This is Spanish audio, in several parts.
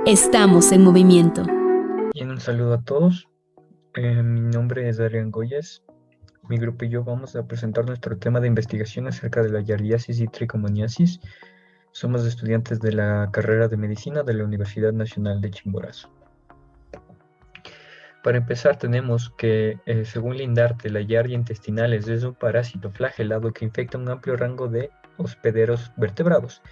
Estamos en movimiento. Y un saludo a todos. Mi nombre es Adrián Goyes. Mi grupo y yo vamos a presentar nuestro tema de investigación acerca de la yardiasis y tricomoniasis. Somos estudiantes de la carrera de medicina de la Universidad Nacional de Chimborazo. Para empezar, tenemos que, según Lindarte, la Yardia intestinales es un parásito flagelado que infecta un amplio rango de hospederos vertebrados,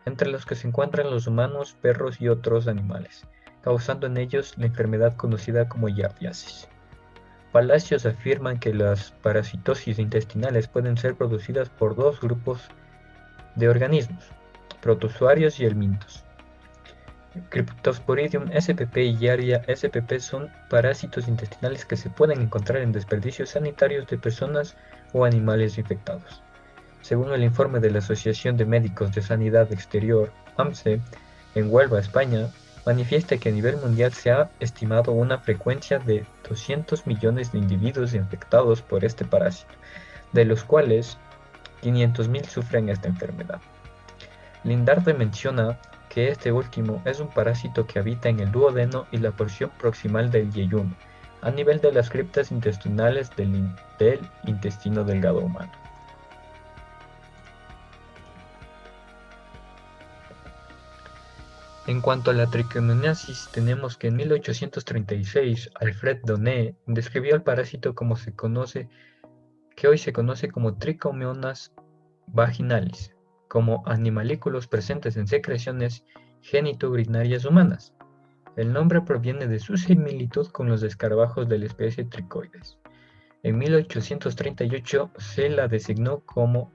entre los que se encuentran los humanos, perros y otros animales, causando en ellos la enfermedad conocida como yardiasis. Palacios afirman que las parasitosis intestinales pueden ser producidas por dos grupos de organismos, protozoarios y helmintos. Cryptosporidium spp y Giardia spp son parásitos intestinales que se pueden encontrar en desperdicios sanitarios de personas o animales infectados. Según el informe de la Asociación de Médicos de Sanidad Exterior, AMSE, en Huelva, España, manifiesta que a nivel mundial se ha estimado una frecuencia de 200 millones de individuos infectados por este parásito, de los cuales 500.000 sufren esta enfermedad. Lindarte menciona que este último es un parásito que habita en el duodeno y la porción proximal del yeyuno, a nivel de las criptas intestinales del intestino delgado humano. En cuanto a la tricomoniasis, tenemos que en 1836 Alfred Donné describió el parásito que hoy se conoce como Trichomonas vaginalis, como animalículos presentes en secreciones genitourinarias humanas. El nombre proviene de su similitud con los escarabajos de la especie Trichoides. En 1838 se la designó como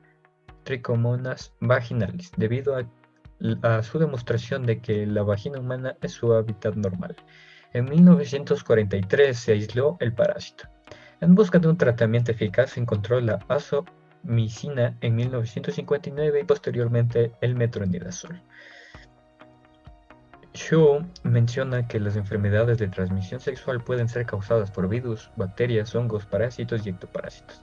Trichomonas vaginalis, debido a su demostración de que la vagina humana es su hábitat normal. En 1943 se aisló el parásito. En busca de un tratamiento eficaz se encontró la azomicina en 1959 y posteriormente el metronidazol. Shaw menciona que las enfermedades de transmisión sexual pueden ser causadas por virus, bacterias, hongos, parásitos y ectoparásitos,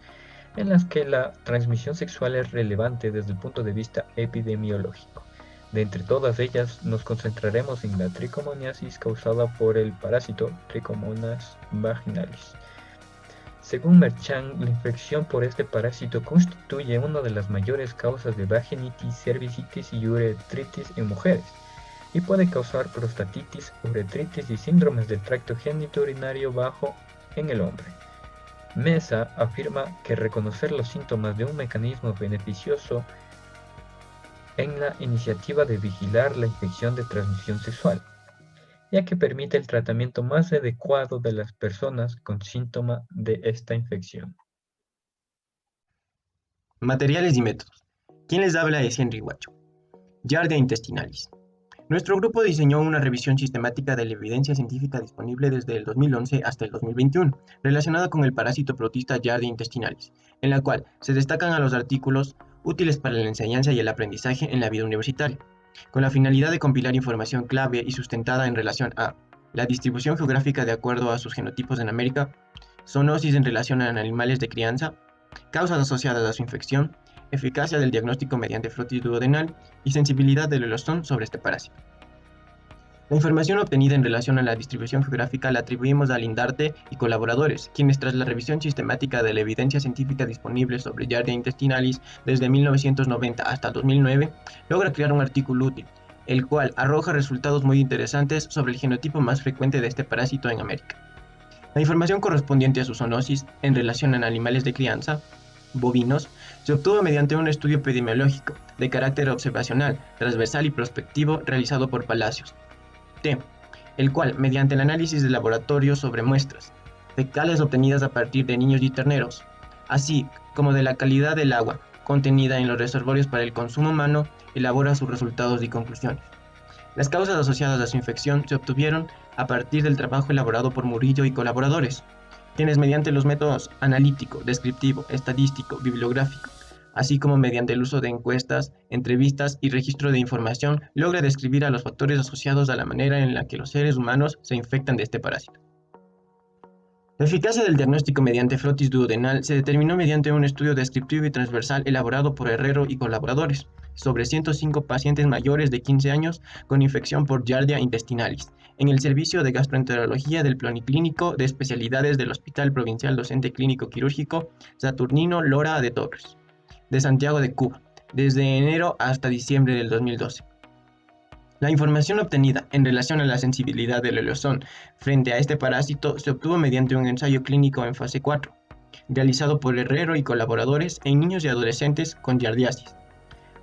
en las que la transmisión sexual es relevante desde el punto de vista epidemiológico. De entre todas ellas, nos concentraremos en la tricomoniasis causada por el parásito Trichomonas vaginalis. Según Merchant, la infección por este parásito constituye una de las mayores causas de vaginitis, cervicitis y uretritis en mujeres, y puede causar prostatitis, uretritis y síndromes del tracto genitourinario bajo en el hombre. Mesa afirma que reconocer los síntomas de un mecanismo beneficioso en la iniciativa de vigilar la infección de transmisión sexual, ya que permite el tratamiento más adecuado de las personas con síntoma de esta infección. Materiales y métodos. ¿Quién les habla es Henry Guacho. Giardia intestinalis. Nuestro grupo diseñó una revisión sistemática de la evidencia científica disponible desde el 2011 hasta el 2021, relacionada con el parásito protista Giardia intestinalis, en la cual se destacan a los artículos útiles para la enseñanza y el aprendizaje en la vida universitaria, con la finalidad de compilar información clave y sustentada en relación a la distribución geográfica de acuerdo a sus genotipos en América, zoonosis en relación a animales de crianza, causas asociadas a su infección, eficacia del diagnóstico mediante frotis duodenal y sensibilidad del holostón sobre este parásito. La información obtenida en relación a la distribución geográfica la atribuimos a Lindarte y colaboradores, quienes tras la revisión sistemática de la evidencia científica disponible sobre Giardia intestinalis desde 1990 hasta 2009, logra crear un artículo útil, el cual arroja resultados muy interesantes sobre el genotipo más frecuente de este parásito en América. La información correspondiente a su zoonosis en relación a animales de crianza, bovinos, se obtuvo mediante un estudio epidemiológico de carácter observacional, transversal y prospectivo realizado por Palacios, el cual, mediante el análisis de laboratorio sobre muestras fecales obtenidas a partir de niños y terneros, así como de la calidad del agua contenida en los reservorios para el consumo humano, elabora sus resultados y conclusiones. Las causas asociadas a su infección se obtuvieron a partir del trabajo elaborado por Murillo y colaboradores, quienes mediante los métodos analítico, descriptivo, estadístico, bibliográfico, así como mediante el uso de encuestas, entrevistas y registro de información, logra describir a los factores asociados a la manera en la que los seres humanos se infectan de este parásito. La eficacia del diagnóstico mediante frotis duodenal se determinó mediante un estudio descriptivo y transversal elaborado por Herrero y colaboradores sobre 105 pacientes mayores de 15 años con infección por Giardia intestinalis en el servicio de gastroenterología del Policlínico de Especialidades del Hospital Provincial Docente Clínico Quirúrgico Saturnino Lora de Torres, de Santiago de Cuba, desde enero hasta diciembre del 2012. La información obtenida en relación a la sensibilidad del oleosón frente a este parásito se obtuvo mediante un ensayo clínico en fase 4, realizado por Herrero y colaboradores en niños y adolescentes con giardiasis,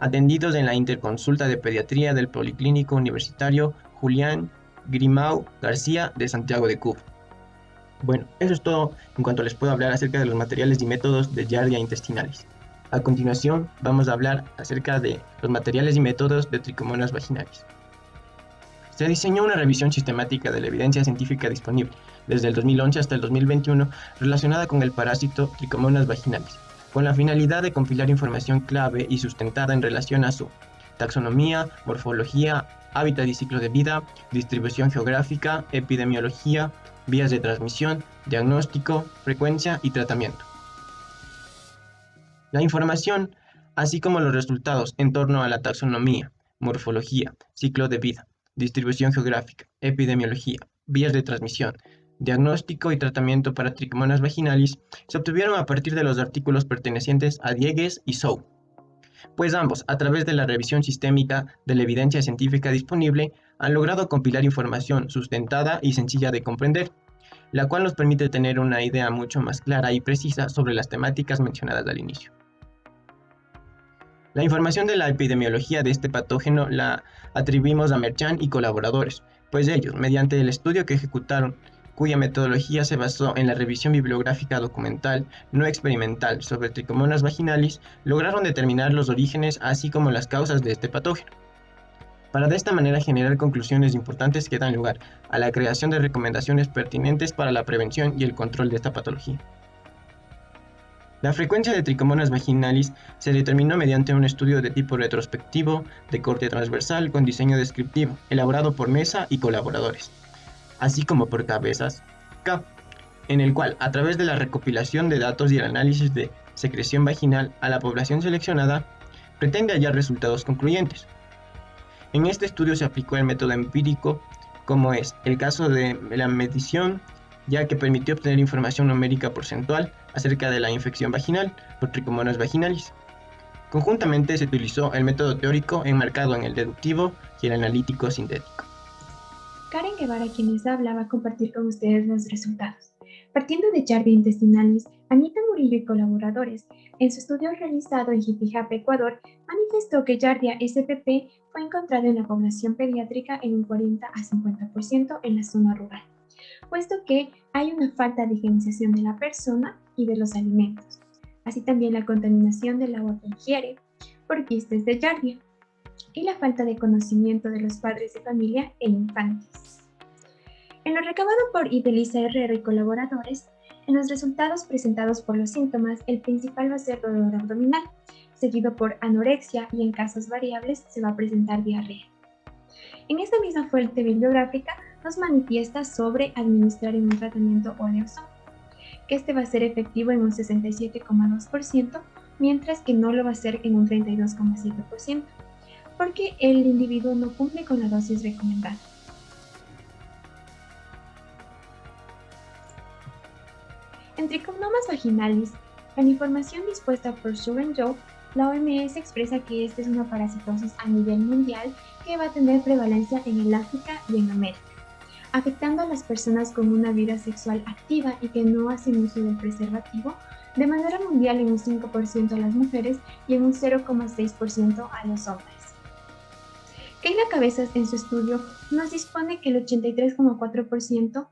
atendidos en la Interconsulta de Pediatría del Policlínico Universitario Julián Grimau García de Santiago de Cuba. Bueno, eso es todo en cuanto les puedo hablar acerca de los materiales y métodos de Giardia intestinalis. A continuación, vamos a hablar acerca de los materiales y métodos de Trichomonas vaginalis. Se diseñó una revisión sistemática de la evidencia científica disponible desde el 2011 hasta el 2021 relacionada con el parásito Trichomonas vaginalis, con la finalidad de compilar información clave y sustentada en relación a su taxonomía, morfología, hábitat y ciclo de vida, distribución geográfica, epidemiología, vías de transmisión, diagnóstico, frecuencia y tratamiento. La información, así como los resultados en torno a la taxonomía, morfología, ciclo de vida, distribución geográfica, epidemiología, vías de transmisión, diagnóstico y tratamiento para Trichomonas vaginalis, se obtuvieron a partir de los artículos pertenecientes a Diegues y Zhou, pues ambos, a través de la revisión sistémica de la evidencia científica disponible, han logrado compilar información sustentada y sencilla de comprender, la cual nos permite tener una idea mucho más clara y precisa sobre las temáticas mencionadas al inicio. La información de la epidemiología de este patógeno la atribuimos a Merchan y colaboradores, pues ellos, mediante el estudio que ejecutaron, cuya metodología se basó en la revisión bibliográfica documental no experimental sobre Trichomonas vaginalis, lograron determinar los orígenes así como las causas de este patógeno, para de esta manera generar conclusiones importantes que dan lugar a la creación de recomendaciones pertinentes para la prevención y el control de esta patología. La frecuencia de Trichomonas vaginalis se determinó mediante un estudio de tipo retrospectivo, de corte transversal con diseño descriptivo, elaborado por Mesa y colaboradores, así como por Cabezas K, en el cual, a través de la recopilación de datos y el análisis de secreción vaginal a la población seleccionada, pretende hallar resultados concluyentes. En este estudio se aplicó el método empírico, como es el caso de la medición, ya que permitió obtener información numérica porcentual acerca de la infección vaginal por Trichomonas vaginalis. Conjuntamente se utilizó el método teórico enmarcado en el deductivo y el analítico sintético. Karen Guevara, quien les habla, va a compartir con ustedes los resultados. Partiendo de Giardia intestinalis, Anita Murillo y colaboradores, en su estudio realizado en Jipijapa, Ecuador, manifestó que Giardia spp fue encontrado en la población pediátrica en un 40 a 50% en la zona rural, puesto que hay una falta de higienización de la persona y de los alimentos, así también la contaminación del agua que ingiere por quistes de Giardia y la falta de conocimiento de los padres de familia e infantes. En lo recabado por Idelisa Herrero y colaboradores, en los resultados presentados por los síntomas, el principal va a ser dolor abdominal, seguido por anorexia y en casos variables se va a presentar diarrea. En esta misma fuente bibliográfica nos manifiesta sobre administrar en un tratamiento oleoso, que este va a ser efectivo en un 67,2%, mientras que no lo va a ser en un 32,7%, porque el individuo no cumple con la dosis recomendada. En Trichomonas vaginalis, en información dispuesta por Zhou y Zhou, la OMS expresa que esta es una parasitosis a nivel mundial que va a tener prevalencia en el África y en América, afectando a las personas con una vida sexual activa y que no hacen uso del preservativo, de manera mundial en un 5% a las mujeres y en un 0,6% a los hombres. Keila Cabezas en su estudio nos dispone que el 83,4%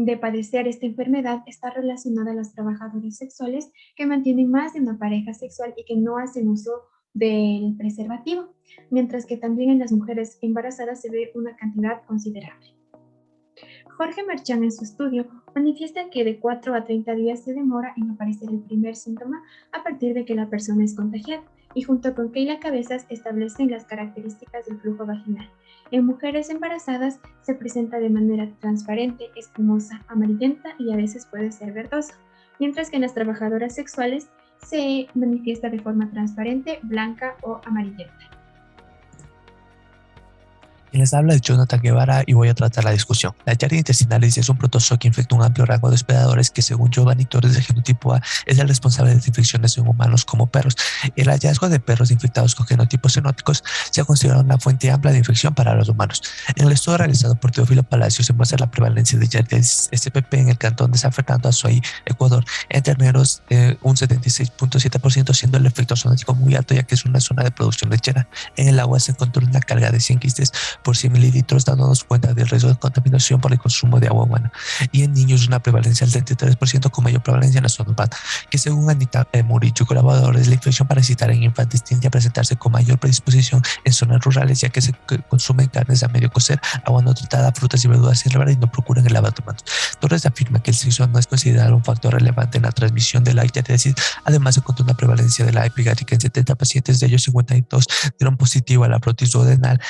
de padecer esta enfermedad está relacionada a los trabajadores sexuales que mantienen más de una pareja sexual y que no hacen uso del preservativo, mientras que también en las mujeres embarazadas se ve una cantidad considerable. Jorge Merchan en su estudio manifiesta que de 4 a 30 días se demora en aparecer el primer síntoma a partir de que la persona es contagiada, y junto con Keila Cabezas establecen las características del flujo vaginal. En mujeres embarazadas se presenta de manera transparente, espumosa, amarillenta y a veces puede ser verdoso, mientras que en las trabajadoras sexuales se manifiesta de forma transparente, blanca o amarillenta. Quien les habla es Jonathan Guevara y voy a tratar la discusión. La Giardia intestinalis es un protozoo que infecta un amplio rango de hospedadores que, según Giovanni Torres del genotipo A, es el responsable de las infecciones en humanos como perros. El hallazgo de perros infectados con genotipos zoonóticos se ha considerado una fuente amplia de infección para los humanos. En el estudio realizado por Teófilo Palacio se muestra la prevalencia de Giardia SPP en el cantón de San Fernando, Azuay, Ecuador, en terneros un 76.7%, siendo el efecto zoonótico muy alto ya que es una zona de producción lechera. En el agua se encontró una carga de 100 quistes por 100 mililitros, dándonos cuenta del riesgo de contaminación por el consumo de agua humana. Y en niños una prevalencia del 33% con mayor prevalencia en la zona urbana, que según Anita Murillo y colaboradores, la infección parasitaria en infantes tiende a presentarse con mayor predisposición en zonas rurales, ya que se consumen carnes a medio cocer, agua no tratada, frutas y verduras sin lavar y no procuran el lavado de manos. Torres afirma que el sexo no es considerado un factor relevante en la transmisión de la giardiasis. Además, se encontró una prevalencia de la epigástrica en 70 pacientes, de ellos 52 dieron positivo a la protis duodenal.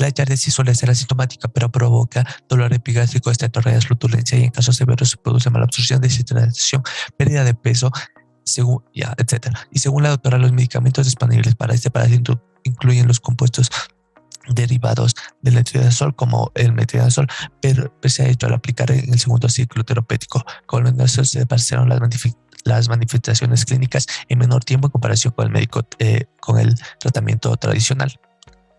La giardiasis suele ser asintomática, pero provoca dolor epigástrico, esteatorreas, flutulencia y en casos severos se produce malabsorción, deshidratación, pérdida de peso, etc. Y según la doctora, los medicamentos disponibles para este parásito incluyen los compuestos derivados del letrozol como el metronidazol, pero se ha hecho al aplicar en el segundo ciclo terapéutico. Con eso se pasaron las manifestaciones clínicas en menor tiempo en comparación con el tratamiento tradicional.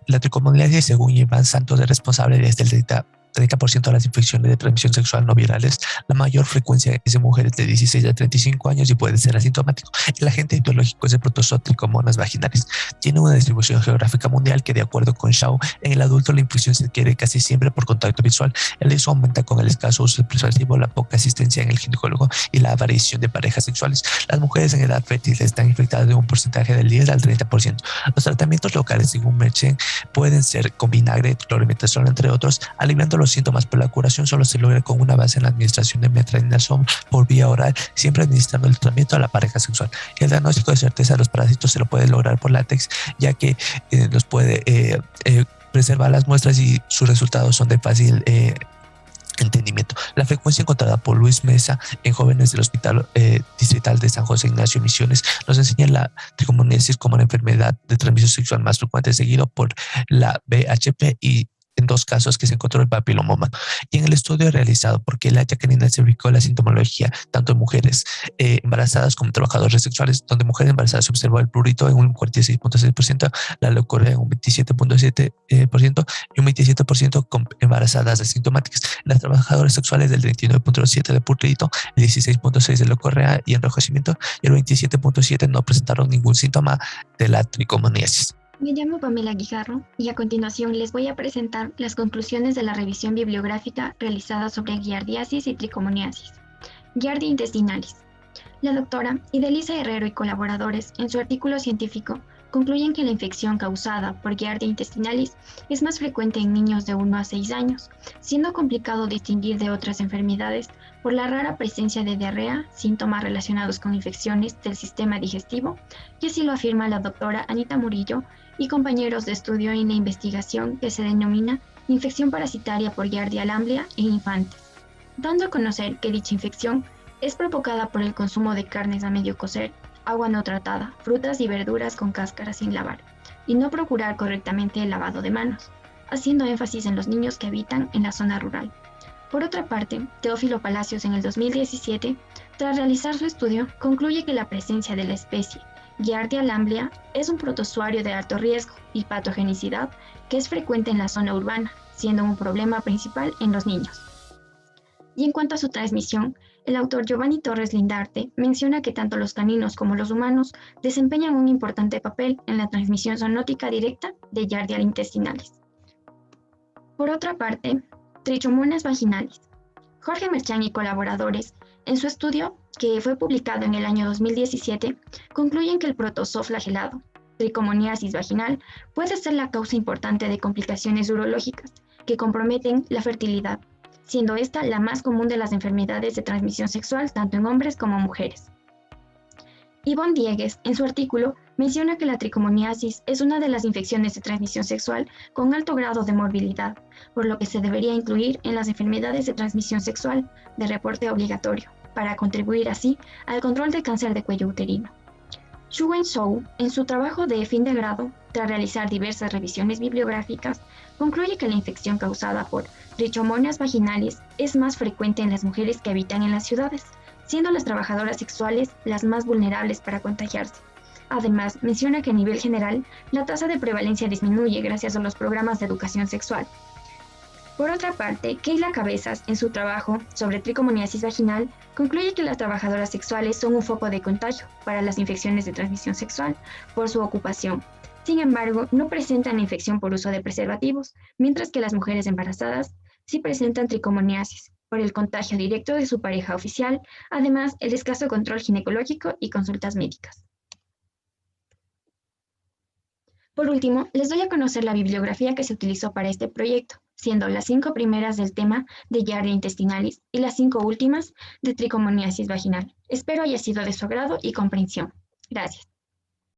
La tricomoniasis, según Iván Santos, es responsable desde el 30% de las infecciones de transmisión sexual no virales. La mayor frecuencia es en mujeres de 16 a 35 años y puede ser asintomático. El agente etiológico es el protozoo Trichomonas vaginalis. Tiene una distribución geográfica mundial que, de acuerdo con Shaw, en el adulto la infección se adquiere casi siempre por contacto visual. El riesgo aumenta con el escaso uso del preservativo, la poca asistencia en el ginecólogo y la aparición de parejas sexuales. Las mujeres en edad fértil están infectadas de un porcentaje del 10 al 30%. Los tratamientos locales, según Merchen, pueden ser con vinagre, clormetazol, entre otros, aliviando los síntomas, pero la curación solo se logra con una base en la administración de metronidazol por vía oral, siempre administrando el tratamiento a la pareja sexual. Y el diagnóstico de certeza de los parásitos se lo puede lograr por látex, ya que los puede preservar las muestras y sus resultados son de fácil entendimiento. La frecuencia encontrada por Luis Mesa en jóvenes del Hospital Distrital de San José Ignacio Misiones nos enseña la tricomoniasis como una enfermedad de transmisión sexual más frecuente, seguido por la BHP y en 2 casos que se encontró el papiloma humano. Y en el estudio realizado por Keila Yacarina se ubicó la sintomología tanto en mujeres embarazadas como trabajadores sexuales, donde mujeres embarazadas se observó el prurito en un 46.6%, la leucorrea en un 27.7% y un 27% con embarazadas asintomáticas. Las trabajadoras sexuales del 29.7% de prurito, el 16.6% de leucorrea y enrojecimiento y el 27.7% no presentaron ningún síntoma de la tricomoniasis. Me llamo Pamela Guijarro y a continuación les voy a presentar las conclusiones de la revisión bibliográfica realizada sobre giardiasis y tricomoniasis. Giardia intestinalis. La doctora Idelisa Herrero y colaboradores, en su artículo científico, concluyen que la infección causada por Giardia intestinalis es más frecuente en niños de 1 a 6 años, siendo complicado distinguir de otras enfermedades por la rara presencia de diarrea, síntomas relacionados con infecciones del sistema digestivo, y así lo afirma la doctora Anita Murillo y compañeros de estudio en la investigación que se denomina infección parasitaria por Giardia lamblia en infantes, dando a conocer que dicha infección es provocada por el consumo de carnes a medio cocer, agua no tratada, frutas y verduras con cáscara sin lavar, y no procurar correctamente el lavado de manos, haciendo énfasis en los niños que habitan en la zona rural. Por otra parte, Teófilo Palacios en el 2017, tras realizar su estudio, concluye que la presencia de la especie Giardia lamblia es un protozoario de alto riesgo y patogenicidad que es frecuente en la zona urbana, siendo un problema principal en los niños. Y en cuanto a su transmisión, el autor Giovanni Torres Lindarte menciona que tanto los caninos como los humanos desempeñan un importante papel en la transmisión zoonótica directa de Giardia intestinalis. Por otra parte, Trichomonas vaginalis. Jorge Merchan y colaboradores, en su estudio, que fue publicado en el año 2017, concluyen que el protozoo flagelado, tricomoniasis vaginal, puede ser la causa importante de complicaciones urológicas que comprometen la fertilidad, siendo esta la más común de las enfermedades de transmisión sexual tanto en hombres como mujeres. Ivonne Diegues, en su artículo, menciona que la tricomoniasis es una de las infecciones de transmisión sexual con alto grado de morbilidad, por lo que se debería incluir en las enfermedades de transmisión sexual de reporte obligatorio, para contribuir así al control del cáncer de cuello uterino. Xu Zhou, en su trabajo de fin de grado, tras realizar diversas revisiones bibliográficas, concluye que la infección causada por trichomonias vaginales es más frecuente en las mujeres que habitan en las ciudades, siendo las trabajadoras sexuales las más vulnerables para contagiarse. Además, menciona que a nivel general, la tasa de prevalencia disminuye gracias a los programas de educación sexual. Por otra parte, Keila Cabezas, en su trabajo sobre tricomoniasis vaginal, concluye que las trabajadoras sexuales son un foco de contagio para las infecciones de transmisión sexual por su ocupación. Sin embargo, no presentan infección por uso de preservativos, mientras que las mujeres embarazadas sí presentan tricomoniasis por el contagio directo de su pareja oficial, además el escaso control ginecológico y consultas médicas. Por último, les doy a conocer la bibliografía que se utilizó para este proyecto, siendo las 5 primeras del tema de Giardia intestinalis y las 5 últimas de tricomoniasis vaginal. Espero haya sido de su agrado y comprensión. Gracias.